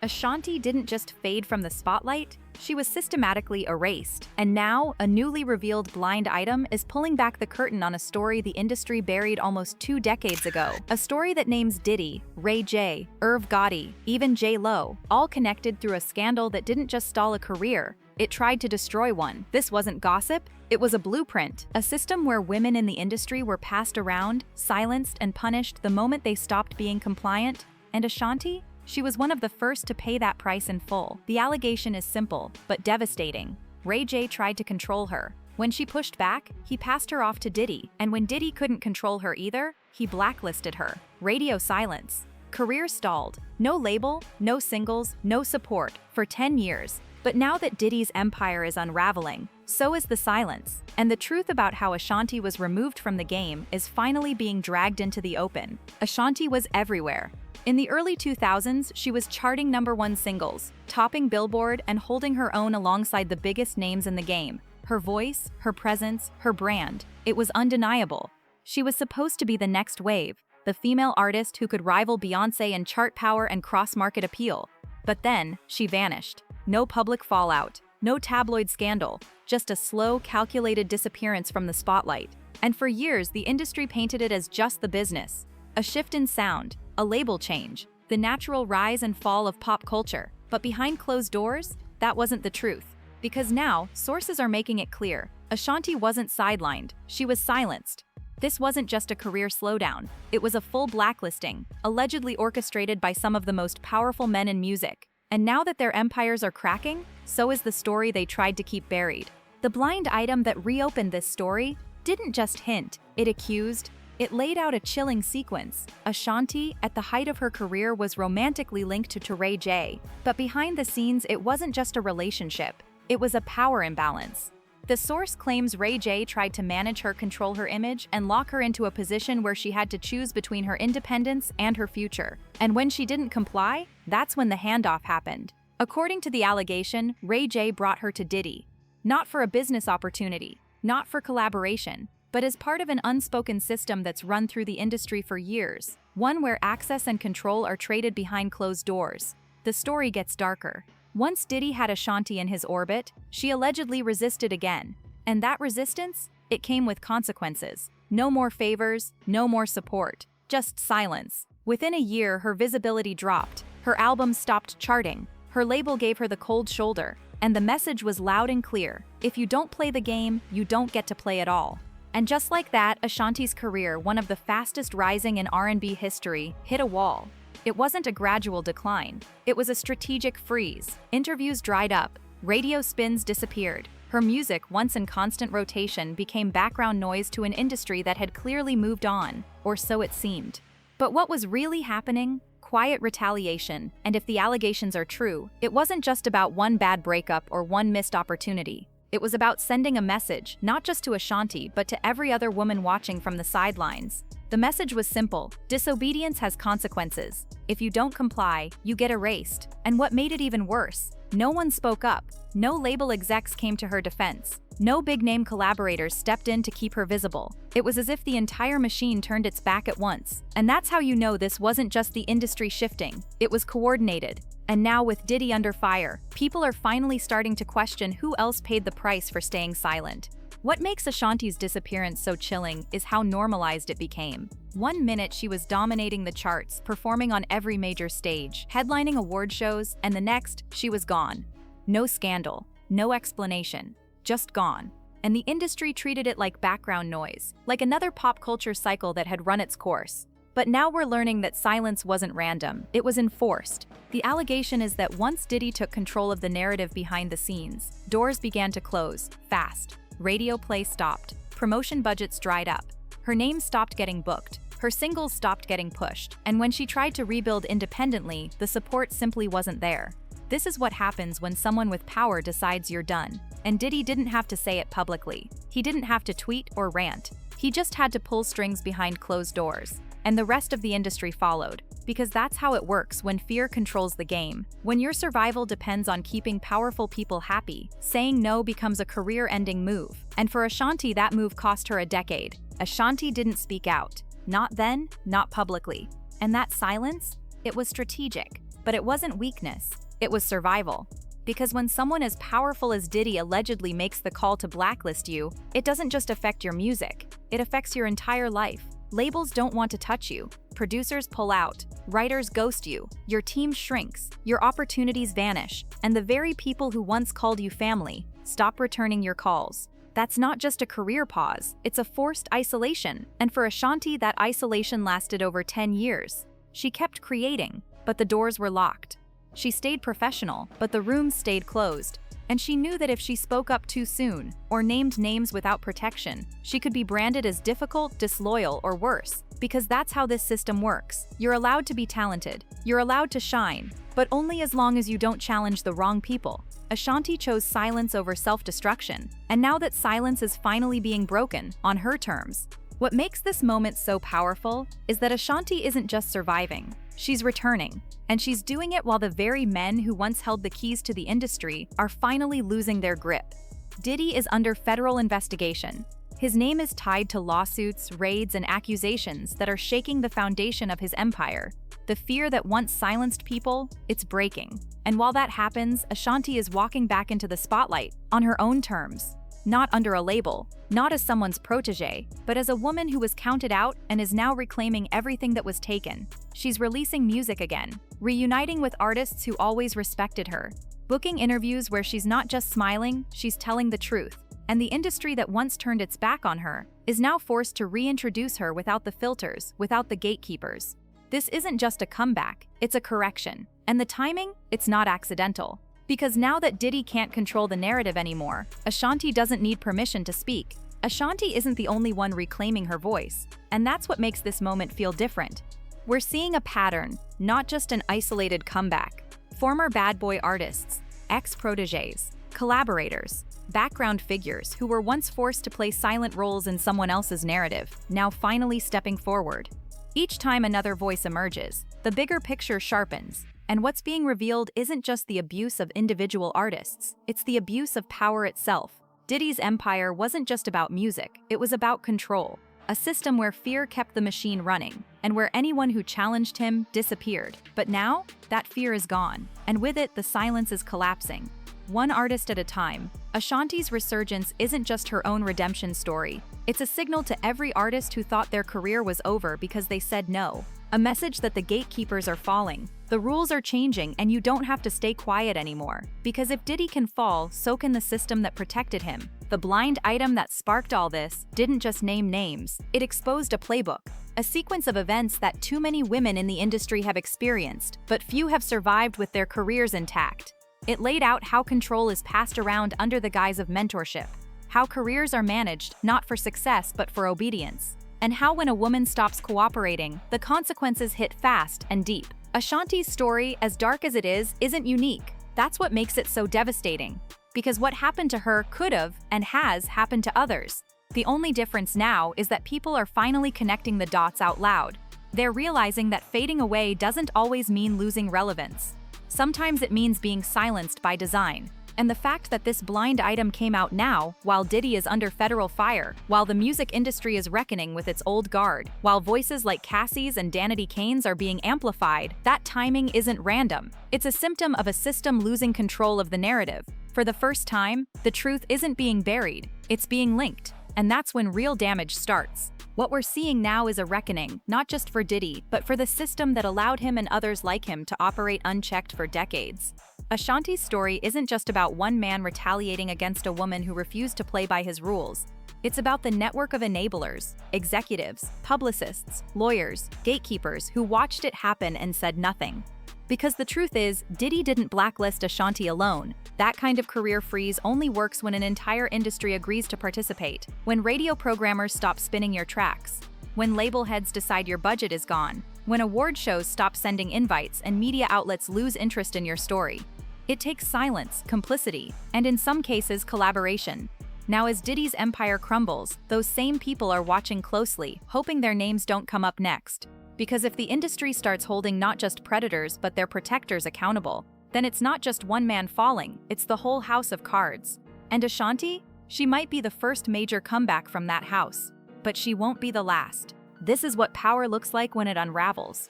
Ashanti didn't just fade from the spotlight, she was systematically erased. And now, a newly revealed blind item is pulling back the curtain on a story the industry buried almost 2 decades ago. A story that names Diddy, Ray J, Irv Gotti, even J.Lo, all connected through a scandal that didn't just stall a career, it tried to destroy one. This wasn't gossip, it was a blueprint, a system where women in the industry were passed around, silenced, and punished the moment they stopped being compliant. And Ashanti? She was one of the first to pay that price in full. The allegation is simple, but devastating. Ray J tried to control her. When she pushed back, he passed her off to Diddy, and when Diddy couldn't control her either, he blacklisted her. Radio silence. Career stalled. No label, no singles, no support, for 10 years. But now that Diddy's empire is unraveling, so is the silence. And the truth about how Ashanti was removed from the game is finally being dragged into the open. Ashanti was everywhere. In the early 2000s, she was charting #1 singles, topping Billboard and holding her own alongside the biggest names in the game. Her voice, her presence, her brand, it was undeniable. She was supposed to be the next wave, the female artist who could rival Beyoncé in chart power and cross-market appeal. But then, she vanished. No public fallout, no tabloid scandal, just a slow, calculated disappearance from the spotlight. And for years, the industry painted it as just the business. A shift in sound, a label change, the natural rise and fall of pop culture. But behind closed doors, that wasn't the truth. Because now, sources are making it clear, Ashanti wasn't sidelined, she was silenced. This wasn't just a career slowdown, it was a full blacklisting, allegedly orchestrated by some of the most powerful men in music. And now that their empires are cracking, so is the story they tried to keep buried. The blind item that reopened this story didn't just hint, it accused. It laid out a chilling sequence. Ashanti, at the height of her career, was romantically linked to Ray J. But behind the scenes, it wasn't just a relationship. It was a power imbalance. The source claims Ray J tried to manage her, control her image, and lock her into a position where she had to choose between her independence and her future. And when she didn't comply, that's when the handoff happened. According to the allegation, Ray J brought her to Diddy. Not for a business opportunity, not for collaboration, but as part of an unspoken system that's run through the industry for years, one where access and control are traded behind closed doors. The story gets darker. Once Diddy had Ashanti in his orbit, she allegedly resisted again. And that resistance? It came with consequences. No more favors, no more support, just silence. Within a year, her visibility dropped, her album stopped charting, her label gave her the cold shoulder, and the message was loud and clear: if you don't play the game, you don't get to play at all. And just like that, Ashanti's career, one of the fastest rising in R&B history, hit a wall. It wasn't a gradual decline. It was a strategic freeze. Interviews dried up. Radio spins disappeared. Her music, once in constant rotation, became background noise to an industry that had clearly moved on, or so it seemed. But what was really happening? Quiet retaliation. And if the allegations are true, it wasn't just about one bad breakup or one missed opportunity. It was about sending a message, not just to Ashanti, but to every other woman watching from the sidelines. The message was simple: disobedience has consequences. If you don't comply, you get erased. And what made it even worse? No one spoke up. No label execs came to her defense. No big-name collaborators stepped in to keep her visible. It was as if the entire machine turned its back at once. And that's how you know this wasn't just the industry shifting. It was coordinated. And now, with Diddy under fire, people are finally starting to question who else paid the price for staying silent. What makes Ashanti's disappearance so chilling is how normalized it became. One minute she was dominating the charts, performing on every major stage, headlining award shows, and the next, she was gone. No scandal, no explanation, just gone. And the industry treated it like background noise, like another pop culture cycle that had run its course. But now we're learning that silence wasn't random, it was enforced. The allegation is that once Diddy took control of the narrative behind the scenes, doors began to close, fast. Radio play stopped, promotion budgets dried up, her name stopped getting booked, her singles stopped getting pushed, and when she tried to rebuild independently, the support simply wasn't there. This is what happens when someone with power decides you're done. And Diddy didn't have to say it publicly. He didn't have to tweet or rant. He just had to pull strings behind closed doors. And the rest of the industry followed. Because that's how it works when fear controls the game. When your survival depends on keeping powerful people happy, saying no becomes a career-ending move. And for Ashanti, that move cost her a decade. Ashanti didn't speak out. Not then, not publicly. And that silence? It was strategic. But it wasn't weakness, it was survival. Because when someone as powerful as Diddy allegedly makes the call to blacklist you, it doesn't just affect your music, it affects your entire life. Labels don't want to touch you, producers pull out, writers ghost you, your team shrinks, your opportunities vanish, and the very people who once called you family stop returning your calls. That's not just a career pause, it's a forced isolation, and for Ashanti that isolation lasted over 10 years. She kept creating, but the doors were locked. She stayed professional, but the rooms stayed closed. And she knew that if she spoke up too soon, or named names without protection, she could be branded as difficult, disloyal, or worse. Because that's how this system works. You're allowed to be talented, you're allowed to shine, but only as long as you don't challenge the wrong people. Ashanti chose silence over self-destruction, and now that silence is finally being broken, on her terms. What makes this moment so powerful is that Ashanti isn't just surviving, she's returning. And she's doing it while the very men who once held the keys to the industry are finally losing their grip. Diddy is under federal investigation. His name is tied to lawsuits, raids, and accusations that are shaking the foundation of his empire. The fear that once silenced people, it's breaking. And while that happens, Ashanti is walking back into the spotlight, on her own terms. Not under a label, not as someone's protege, but as a woman who was counted out and is now reclaiming everything that was taken. She's releasing music again, reuniting with artists who always respected her, booking interviews where she's not just smiling, she's telling the truth. And the industry that once turned its back on her is now forced to reintroduce her without the filters, without the gatekeepers. This isn't just a comeback, it's a correction. And the timing, it's not accidental. Because now that Diddy can't control the narrative anymore, Ashanti doesn't need permission to speak. Ashanti isn't the only one reclaiming her voice, and that's what makes this moment feel different. We're seeing a pattern, not just an isolated comeback. Former bad boy artists, ex-proteges, collaborators, background figures who were once forced to play silent roles in someone else's narrative, now finally stepping forward. Each time another voice emerges, the bigger picture sharpens. And what's being revealed isn't just the abuse of individual artists, it's the abuse of power itself. Diddy's empire wasn't just about music, it was about control. A system where fear kept the machine running, and where anyone who challenged him disappeared. But now, that fear is gone, and with it, the silence is collapsing. One artist at a time, Ashanti's resurgence isn't just her own redemption story. It's a signal to every artist who thought their career was over because they said no. A message that the gatekeepers are falling. The rules are changing and you don't have to stay quiet anymore. Because if Diddy can fall, so can the system that protected him. The blind item that sparked all this didn't just name names, it exposed a playbook. A sequence of events that too many women in the industry have experienced, but few have survived with their careers intact. It laid out how control is passed around under the guise of mentorship. How careers are managed, not for success but for obedience. And how when a woman stops cooperating, the consequences hit fast and deep. Ashanti's story, as dark as it is, isn't unique. That's what makes it so devastating. Because what happened to her could have, and has, happened to others. The only difference now is that people are finally connecting the dots out loud. They're realizing that fading away doesn't always mean losing relevance. Sometimes it means being silenced by design. And the fact that this blind item came out now, while Diddy is under federal fire, while the music industry is reckoning with its old guard, while voices like Cassie's and Danity Kane's are being amplified, that timing isn't random. It's a symptom of a system losing control of the narrative. For the first time, the truth isn't being buried, it's being linked. And that's when real damage starts. What we're seeing now is a reckoning, not just for Diddy, but for the system that allowed him and others like him to operate unchecked for decades. Ashanti's story isn't just about one man retaliating against a woman who refused to play by his rules. It's about the network of enablers, executives, publicists, lawyers, gatekeepers who watched it happen and said nothing. Because the truth is, Diddy didn't blacklist Ashanti alone. That kind of career freeze only works when an entire industry agrees to participate, when radio programmers stop spinning your tracks, when label heads decide your budget is gone, when award shows stop sending invites and media outlets lose interest in your story. It takes silence, complicity, and in some cases, collaboration. Now, as Diddy's empire crumbles, those same people are watching closely, hoping their names don't come up next. Because if the industry starts holding not just predators but their protectors accountable, then it's not just one man falling, it's the whole house of cards. And Ashanti? She might be the first major comeback from that house, but she won't be the last. This is what power looks like when it unravels.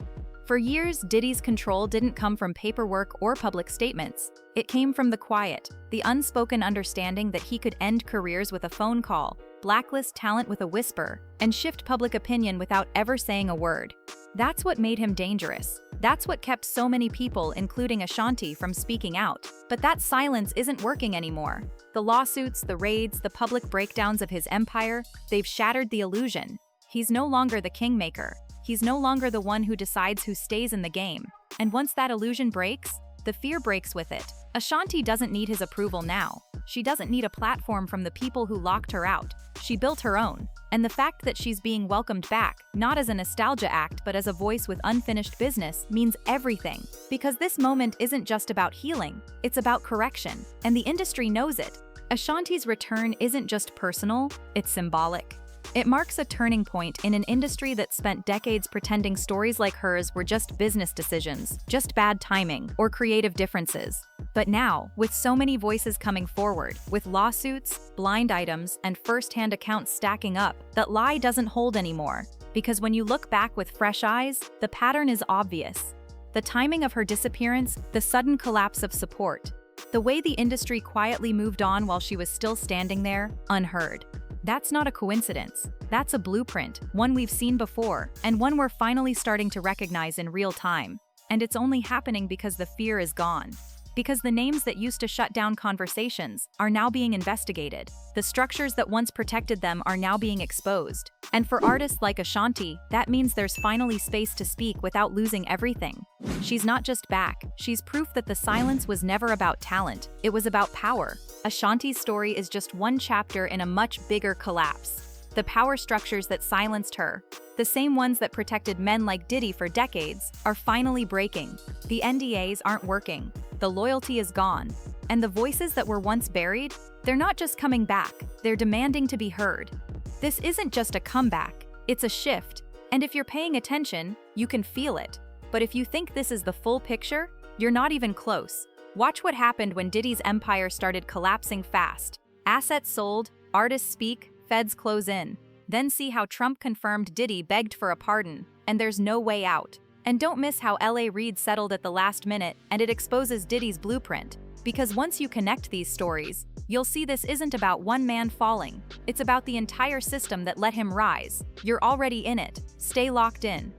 For years, Diddy's control didn't come from paperwork or public statements. It came from the quiet, the unspoken understanding that he could end careers with a phone call, blacklist talent with a whisper, and shift public opinion without ever saying a word. That's what made him dangerous. That's what kept so many people, including Ashanti, from speaking out. But that silence isn't working anymore. The lawsuits, the raids, the public breakdowns of his empire, they've shattered the illusion. He's no longer the kingmaker. He's no longer the one who decides who stays in the game. And once that illusion breaks, the fear breaks with it. Ashanti doesn't need his approval now. She doesn't need a platform from the people who locked her out. She built her own. And the fact that she's being welcomed back, not as a nostalgia act but as a voice with unfinished business, means everything. Because this moment isn't just about healing, it's about correction. And the industry knows it. Ashanti's return isn't just personal, it's symbolic. It marks a turning point in an industry that spent decades pretending stories like hers were just business decisions, just bad timing, or creative differences. But now, with so many voices coming forward, with lawsuits, blind items, and first-hand accounts stacking up, that lie doesn't hold anymore. Because when you look back with fresh eyes, the pattern is obvious. The timing of her disappearance, the sudden collapse of support, the way the industry quietly moved on while she was still standing there, unheard. That's not a coincidence. That's a blueprint, one we've seen before, and one we're finally starting to recognize in real time. And it's only happening because the fear is gone. Because the names that used to shut down conversations are now being investigated. The structures that once protected them are now being exposed. And for artists like Ashanti, that means there's finally space to speak without losing everything. She's not just back, she's proof that the silence was never about talent, it was about power. Ashanti's story is just one chapter in a much bigger collapse. The power structures that silenced her, the same ones that protected men like Diddy for decades, are finally breaking. The NDAs aren't working, the loyalty is gone, and the voices that were once buried, they're not just coming back, they're demanding to be heard. This isn't just a comeback, it's a shift, and if you're paying attention, you can feel it. But if you think this is the full picture, you're not even close. Watch what happened when Diddy's empire started collapsing fast. Assets sold, artists speak, feds close in. Then see how Trump confirmed Diddy begged for a pardon, and there's no way out. And don't miss how L.A. Reid settled at the last minute, and it exposes Diddy's blueprint. Because once you connect these stories, you'll see this isn't about one man falling. It's about the entire system that let him rise. You're already in it. Stay locked in.